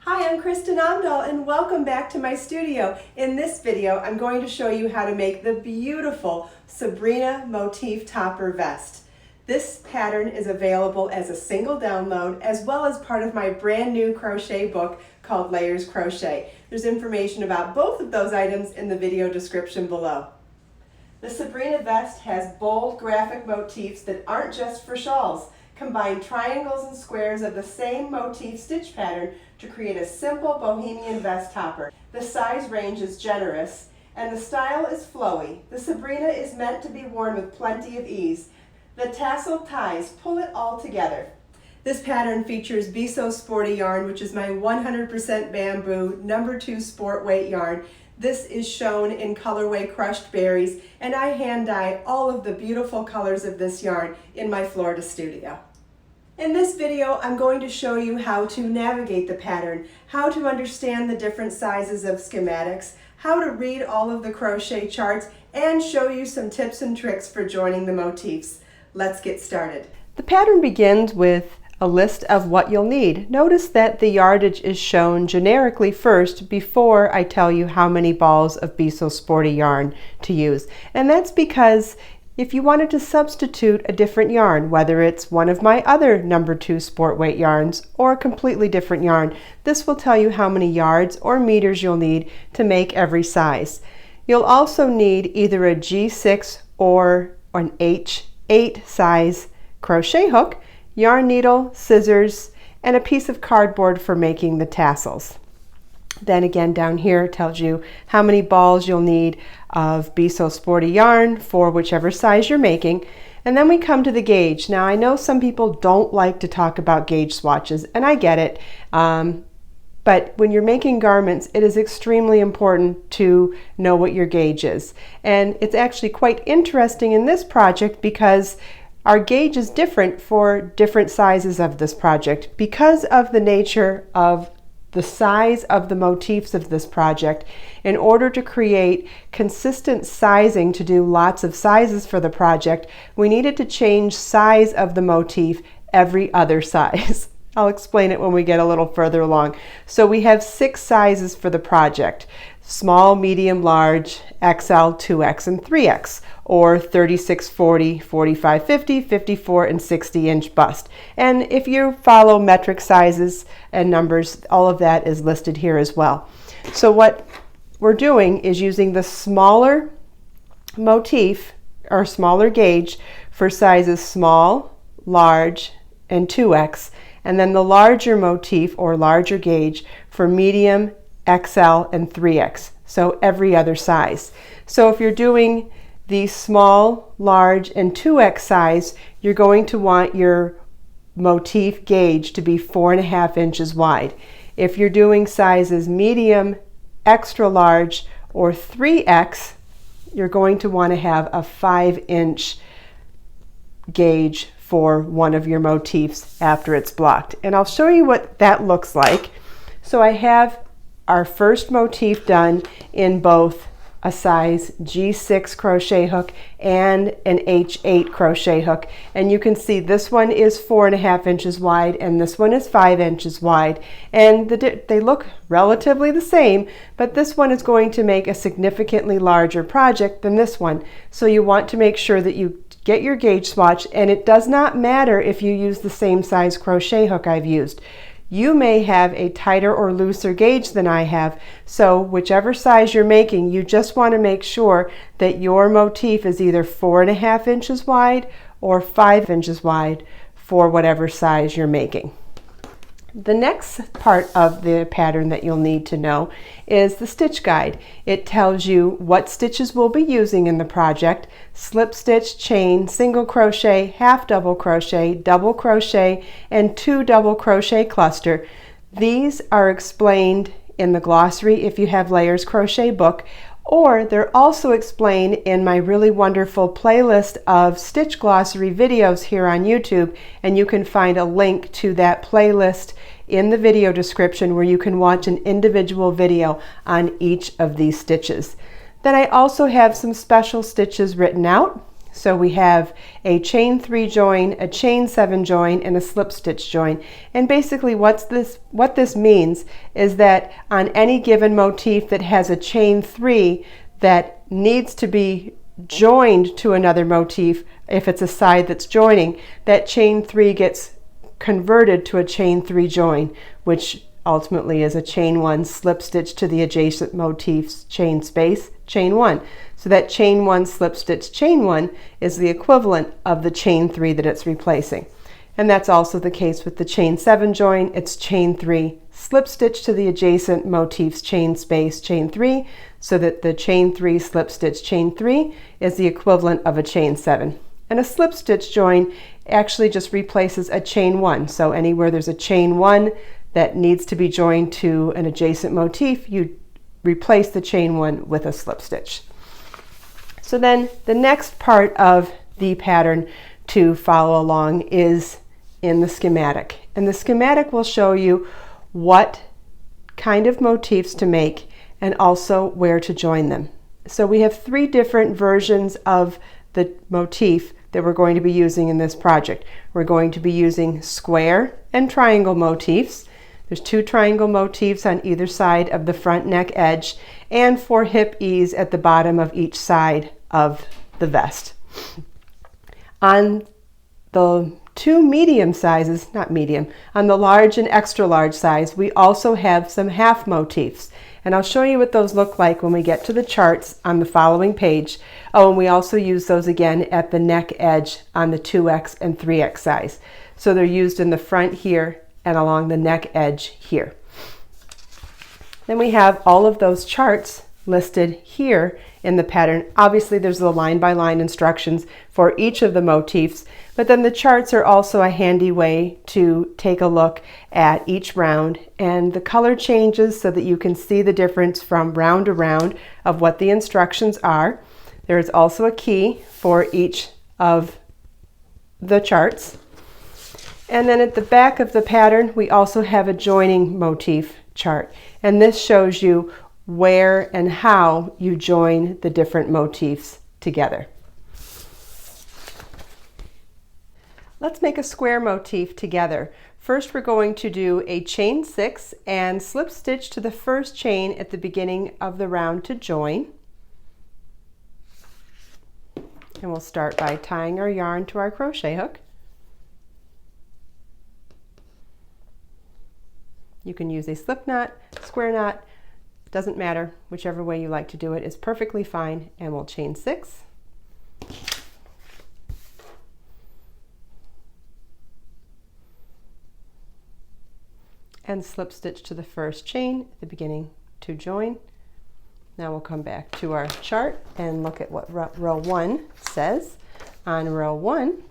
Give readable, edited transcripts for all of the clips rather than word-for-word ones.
Hi, I'm Kristin Omdahl and welcome back to my studio. In this video, I'm going to show you how to make the beautiful Sabrina Motif Topper Vest. This pattern is available as a single download as well as part of my brand new crochet book called Layers Crochet. There's information about both of those items in the video description below. The Sabrina vest has bold graphic motifs that aren't just for shawls. Combine triangles and squares of the same motif stitch pattern to create a simple bohemian vest topper. The size range is generous and the style is flowy. The Sabrina is meant to be worn with plenty of ease. The tassel ties pull it all together. This pattern features Be So Sporty yarn, which is my 100% bamboo #2 sport weight yarn. This is shown in colorway Crushed Berries, and I hand dye all of the beautiful colors of this yarn in my Florida studio. In this video, I'm going to show you how to navigate the pattern, how to understand the different sizes of schematics, how to read all of the crochet charts, and show you some tips and tricks for joining the motifs. Let's get started. The pattern begins with a list of what you'll need. Notice that the yardage is shown generically first before I tell you how many balls of Be So Sporty yarn to use. And that's because if you wanted to substitute a different yarn, whether it's one of my other #2 sport weight yarns or a completely different yarn, this will tell you how many yards or meters you'll need to make every size. You'll also need either a G6 or an H8 size crochet hook, yarn needle, scissors, and a piece of cardboard for making the tassels. Then again, down here it tells you how many balls you'll need of Be So Sporty yarn for whichever size you're making. And then we come to the gauge. Now I know some people don't like to talk about gauge swatches, and I get it. But when you're making garments, it is extremely important to know what your gauge is. And it's actually quite interesting in this project because our gauge is different for different sizes of this project. Because of the nature of the size of the motifs of this project, in order to create consistent sizing to do lots of sizes for the project, we needed to change size of the motif every other size. I'll explain it when we get a little further along. So we have 6 sizes for the project: small, medium, large, XL, 2X, and 3X, or 36, 40, 45, 50, 54, and 60-inch bust. And if you follow metric sizes and numbers, all of that is listed here as well. So what we're doing is using the smaller motif or smaller gauge for sizes small, large, and 2X, and then the larger motif or larger gauge for medium, XL, and 3X, so every other size. So if you're doing the small, large, and 2X size, you're going to want your motif gauge to be 4.5 inches wide. If you're doing sizes medium, extra large, or 3X, you're going to want to have a 5-inch gauge for one of your motifs after it's blocked. And I'll show you what that looks like. So I have our first motif done in both a size G6 crochet hook and an H8 crochet hook. And you can see this one is 4.5 inches wide and this one is 5 inches wide. And they look relatively the same, but this one is going to make a significantly larger project than this one. So you want to make sure that you get your gauge swatch, and it does not matter if you use the same size crochet hook I've used. You may have a tighter or looser gauge than I have, so whichever size you're making, you just want to make sure that your motif is either 4.5 inches wide or 5 inches wide for whatever size you're making. The next part of the pattern that you'll need to know is the stitch guide. It tells you what stitches we'll be using in the project: slip stitch, chain, single crochet, half double crochet, double crochet, and 2 double crochet cluster. These are explained in the glossary if you have Layers Crochet book, or they're also explained in my really wonderful playlist of stitch glossary videos here on YouTube, and you can find a link to that playlist in the video description where you can watch an individual video on each of these stitches. Then I also have some special stitches written out. So we have a chain 3 join, a chain 7 join, and a slip stitch join. And basically what this means is that on any given motif that has a chain 3 that needs to be joined to another motif, if it's a side that's joining, that chain 3 gets converted to a chain 3 join, which ultimately is a chain 1 slip stitch to the adjacent motif's chain space, chain 1. So that chain 1 slip stitch chain 1 is the equivalent of the chain 3 that it's replacing. And that's also the case with the chain 7 join. It's chain 3 slip stitch to the adjacent motif's chain space, chain 3, so that the chain 3 slip stitch chain 3 is the equivalent of a chain 7. And a slip stitch join actually just replaces a chain 1. So anywhere there's a chain 1 that needs to be joined to an adjacent motif, you replace the chain 1 with a slip stitch. So then the next part of the pattern to follow along is in the schematic. And the schematic will show you what kind of motifs to make and also where to join them. So we have 3 different versions of the motif that we're going to be using in this project. We're going to be using square and triangle motifs. There's 2 triangle motifs on either side of the front neck edge and 4 hip ease at the bottom of each side of the vest. On the 2 medium sizes, not medium, on the large and extra large size, we also have some half motifs. And I'll show you what those look like when we get to the charts on the following page. Oh, and we also use those again at the neck edge on the 2X and 3X size. So they're used in the front here and along the neck edge here. Then we have all of those charts listed here in the pattern. Obviously there's the line-by-line instructions for each of the motifs, but then the charts are also a handy way to take a look at each round and the color changes so that you can see the difference from round to round of what the instructions are. There is also a key for each of the charts. And then at the back of the pattern, we also have a joining motif chart. And this shows you where and how you join the different motifs together. Let's make a square motif together. First, we're going to do a chain 6 and slip stitch to the first chain at the beginning of the round to join. And we'll start by tying our yarn to our crochet hook. You can use a slip knot, square knot, doesn't matter, whichever way you like to do it is perfectly fine, and we'll chain 6. And slip stitch to the first chain at the beginning to join. Now we'll come back to our chart and look at what row 1 says. On row 1,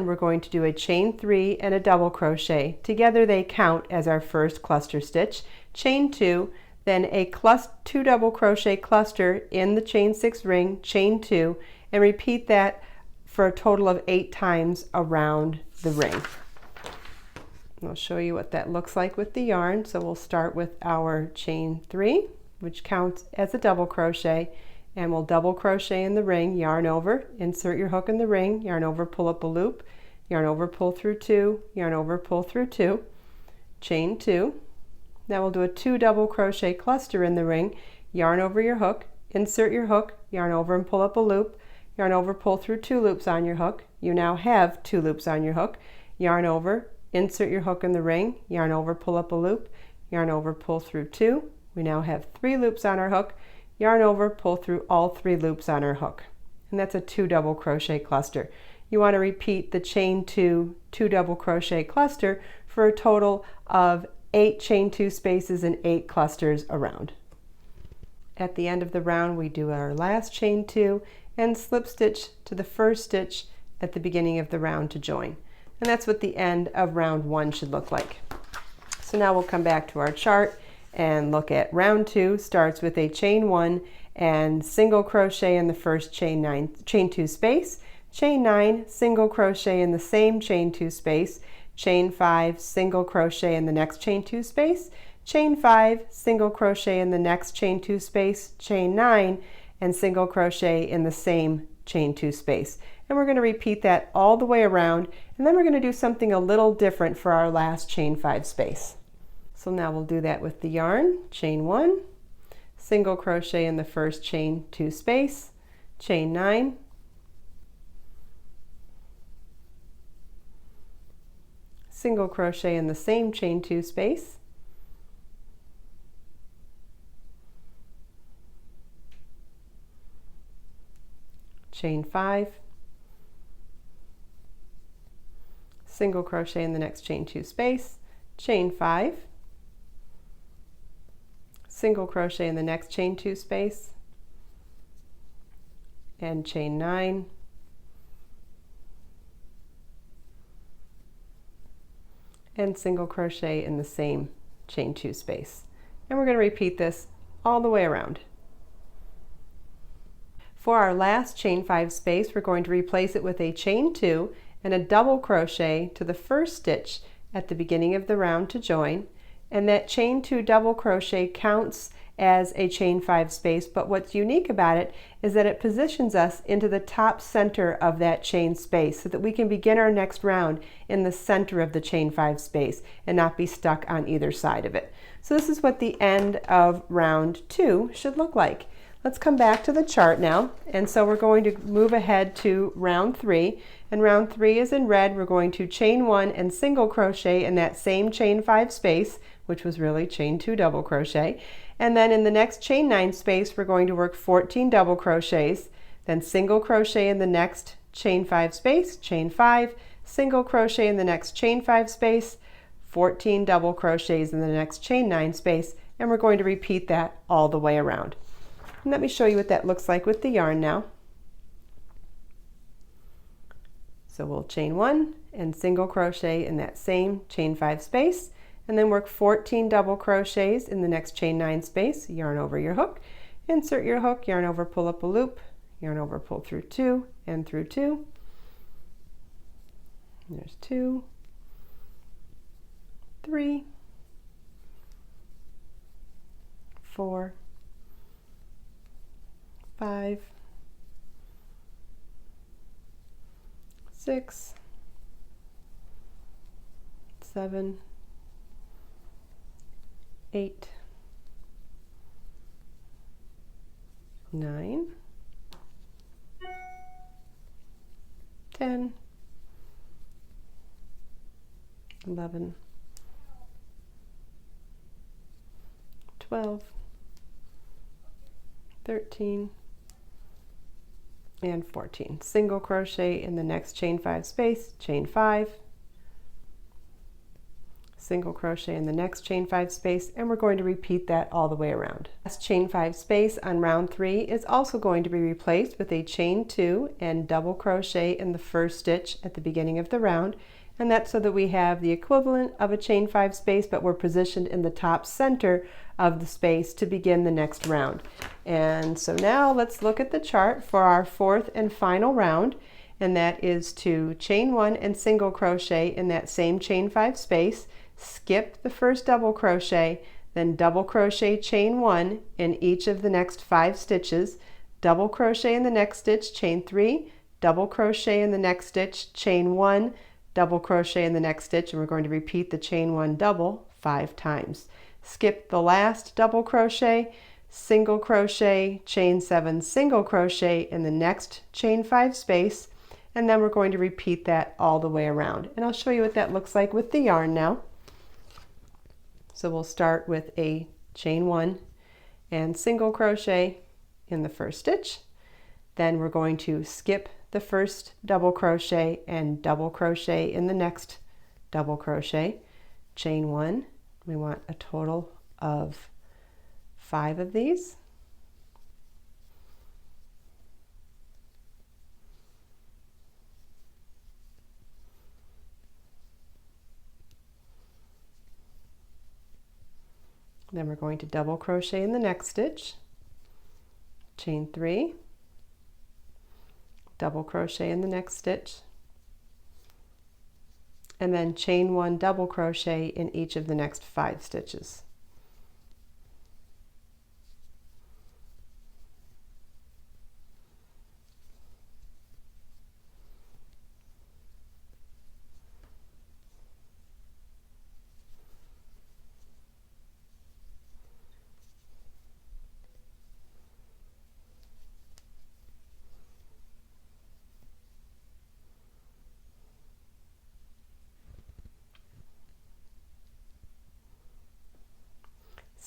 we're going to do a chain 3 and a double crochet. Together they count as our first cluster stitch. Chain 2, then a 2 double crochet cluster in the chain 6 ring, chain 2, and repeat that for a total of 8 times around the ring. I'll show you what that looks like with the yarn. So we'll start with our chain 3, which counts as a double crochet, and we'll double crochet in the ring, yarn over, insert your hook in the ring, yarn over, pull up a loop, yarn over, pull through 2, yarn over, pull through 2, chain 2. Now we'll do a 2 double crochet cluster in the ring, yarn over your hook, insert your hook, yarn over and pull up a loop, yarn over, pull through 2 loops on your hook. You now have 2 loops on your hook, yarn over, insert your hook in the ring, yarn over, pull up a loop, yarn over, pull through 2. We now have 3 loops on our hook, yarn over, pull through all 3 loops on our hook. And that's a 2 double crochet cluster. You want to repeat the chain 2, 2 double crochet cluster for a total of 8 chain 2 spaces and 8 clusters around. At the end of the round, we do our last chain 2 and slip stitch to the first stitch at the beginning of the round to join. And that's what the end of round 1 should look like. So now we'll come back to our chart and look at round 2. Starts with a chain 1 and single crochet in the first chain 2 space, chain 9, single crochet in the same chain 2 space, chain 5, single crochet in the next chain 2 space, chain 5, single crochet in the next chain 2 space, chain 9, and single crochet in the same chain 2 space. And we're going to repeat that all the way around, and then we're going to do something a little different for our last chain 5 space. So now we'll do that with the yarn, chain 1, single crochet in the first chain 2 space, chain 9, single crochet in the same chain 2 space, chain 5, single crochet in the next chain 2 space, chain 5, single crochet in the next chain 2 space, and chain 9, and single crochet in the same chain 2 space. And we're going to repeat this all the way around. For our last chain 5 space, we're going to replace it with a chain 2 and a double crochet to the first stitch at the beginning of the round to join, and that chain 2 double crochet counts as a chain 5 space, but what's unique about it is that it positions us into the top center of that chain space so that we can begin our next round in the center of the chain 5 space and not be stuck on either side of it. So this is what the end of round 2 should look like. Let's come back to the chart now, and so we're going to move ahead to round 3, and round 3 is in red. We're going to chain 1 and single crochet in that same chain 5 space, which was really chain 2 double crochet, and then in the next chain 9 space we're going to work 14 double crochets, then single crochet in the next chain 5 space, chain 5, single crochet in the next chain 5 space, 14 double crochets in the next chain 9 space, and we're going to repeat that all the way around. And let me show you what that looks like with the yarn now. So we'll chain 1 and single crochet in that same chain 5 space, and then work 14 double crochets in the next chain 9 space, yarn over your hook, insert your hook, yarn over, pull up a loop, yarn over, pull through 2 and through 2. And there's 2, 3, 4, 5, 6, 7, 8, 9, 10, 11, 12, 13, and 14. Single crochet in the next chain 5 space, chain 5, single crochet in the next chain 5 space, and we're going to repeat that all the way around. Last chain 5 space on round 3 is also going to be replaced with a chain 2 and double crochet in the first stitch at the beginning of the round, and that's so that we have the equivalent of a chain 5 space, but we're positioned in the top center of the space to begin the next round. And so now let's look at the chart for our fourth and final round, and that is to chain 1 and single crochet in that same chain 5 space, skip the first double crochet, then double crochet chain 1 in each of the next 5 stitches, double crochet in the next stitch, chain 3, double crochet in the next stitch, chain 1, double crochet in the next stitch, and we're going to repeat the chain 1 double 5 times. Skip the last double crochet, single crochet, chain 7, single crochet in the next chain 5 space, and then we're going to repeat that all the way around. And I'll show you what that looks like with the yarn now. So we'll start with a chain 1 and single crochet in the first stitch. Then we're going to skip the first double crochet and double crochet in the next double crochet, chain 1. We want a total of 5 of these. Then we're going to double crochet in the next stitch, chain 3, double crochet in the next stitch, and then chain 1 double crochet in each of the next 5 stitches.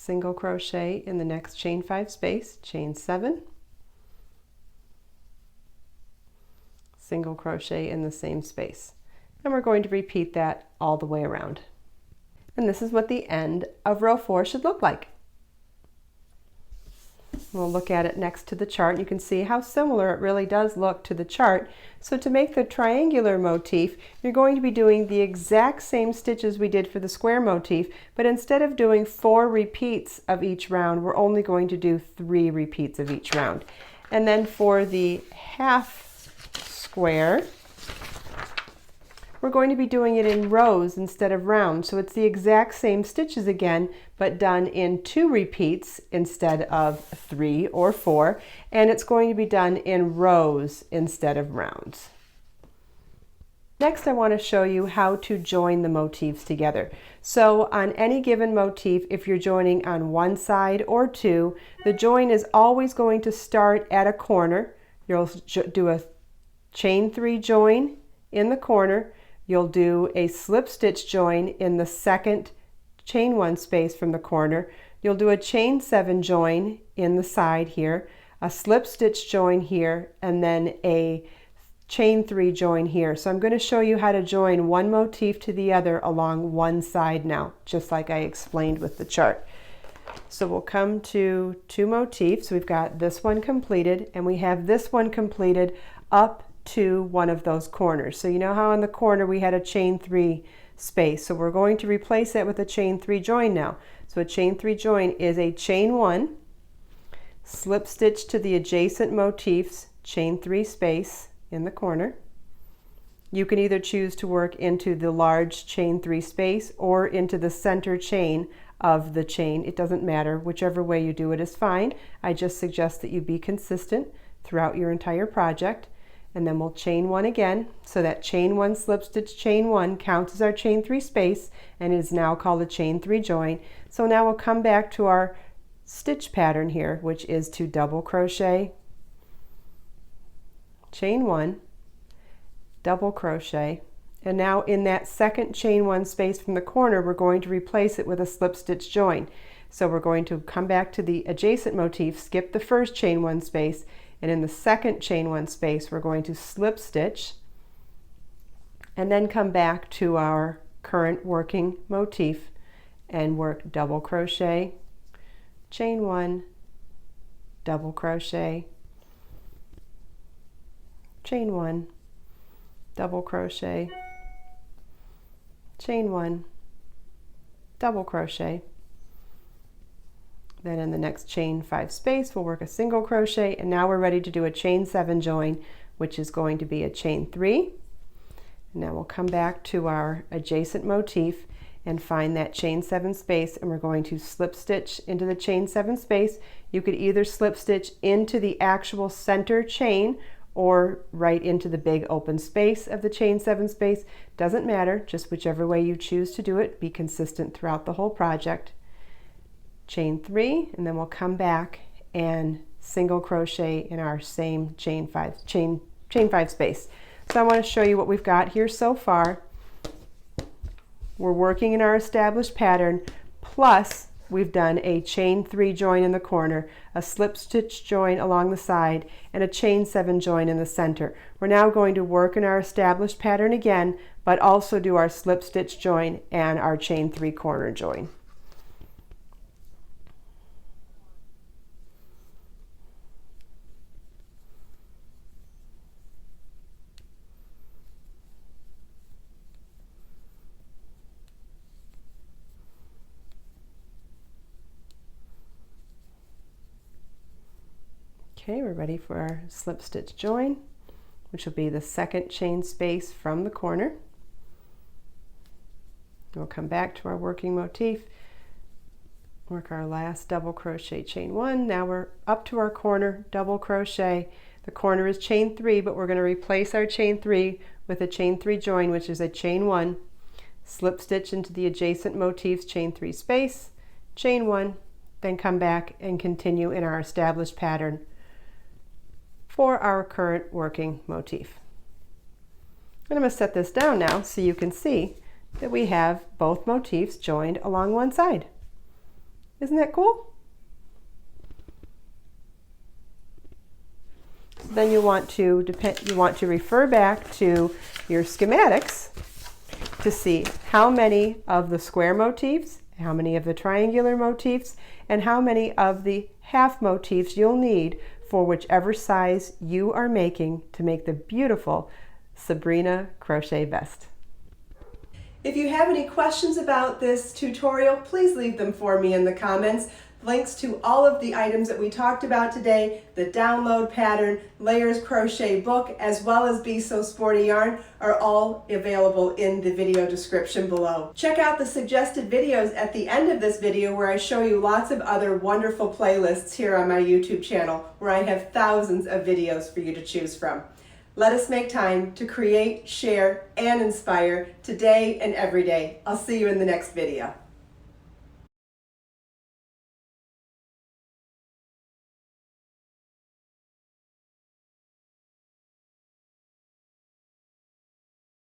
single crochet in the next chain 5 space, chain 7, single crochet in the same space. And we're going to repeat that all the way around. And this is what the end of row 4 should look like. We'll look at it next to the chart. You can see how similar it really does look to the chart. So to make the triangular motif, you're going to be doing the exact same stitches we did for the square motif, but instead of doing 4 repeats of each round, we're only going to do 3 repeats of each round. And then for the half square, we're going to be doing it in rows instead of rounds. So it's the exact same stitches again, but done in 2 repeats instead of 3 or 4. And it's going to be done in rows instead of rounds. Next, I want to show you how to join the motifs together. So on any given motif, if you're joining on one side or 2, the join is always going to start at a corner. You'll do a chain 3 join in the corner. You'll do a slip stitch join in the second chain 1 space from the corner. You'll do a chain 7 join in the side here, a slip stitch join here, and then a chain 3 join here. So I'm going to show you how to join one motif to the other along one side now, just like I explained with the chart. So we'll come to 2 motifs. We've got this one completed, and we have this one completed up to one of those corners. So you know how in the corner we had a chain 3 space. So we're going to replace that with a chain 3 join now. So a chain 3 join is a chain 1, slip stitch to the adjacent motifs, chain 3 space in the corner. You can either choose to work into the large chain 3 space or into the center chain of the chain. It doesn't matter. Whichever way you do it is fine. I just suggest that you be consistent throughout your entire project. And then we'll chain 1 again. So that chain 1 slip stitch chain 1 counts as our chain 3 space and is now called a chain 3 join. So now we'll come back to our stitch pattern here, which is to double crochet, chain 1, double crochet, and now in that second chain 1 space from the corner, we're going to replace it with a slip stitch join. So we're going to come back to the adjacent motif, skip the first chain 1 space, and in the second chain 1 space, we're going to slip stitch and then come back to our current working motif and work double crochet, chain 1, double crochet, chain 1, double crochet, chain 1, double crochet. Then in the next chain 5 space, we'll work a single crochet, and now we're ready to do a chain 7 join, which is going to be a chain 3. Now we'll come back to our adjacent motif and find that chain 7 space, and we're going to slip stitch into the chain 7 space. You could either slip stitch into the actual center chain or right into the big open space of the chain 7 space. Doesn't matter, just whichever way you choose to do it. Be consistent throughout the whole project. Chain 3, and then we'll come back and single crochet in our same chain 5 space. So I want to show you what we've got here so far. We're working in our established pattern, plus we've done a chain 3 join in the corner, a slip stitch join along the side, and a chain 7 join in the center. We're now going to work in our established pattern again, but also do our slip stitch join and our chain 3 corner join. Okay, we're ready for our slip stitch join, which will be the second chain space from the corner. We'll come back to our working motif, work our last double crochet, chain 1. Now we're up to our corner, double crochet. The corner is chain 3, but we're going to replace our chain 3 with a chain 3 join, which is a chain 1, slip stitch into the adjacent motifs, chain 3 space, chain 1, then come back and continue in our established pattern for our current working motif. And I'm going to set this down now so you can see that we have both motifs joined along one side. Isn't that cool? So then you want to refer back to your schematics to see how many of the square motifs, how many of the triangular motifs, and how many of the half motifs you'll need for whichever size you are making to make the beautiful Sabrina Crochet Vest. If you have any questions about this tutorial, please leave them for me in the comments. Links to all of the items that we talked about today, the download pattern, layers crochet book, as well as Be So Sporty yarn are all available in the video description below. Check out the suggested videos at the end of this video where I show you lots of other wonderful playlists here on my YouTube channel where I have thousands of videos for you to choose from. Let us make time to create, share, and inspire today and every day. I'll see you in the next video.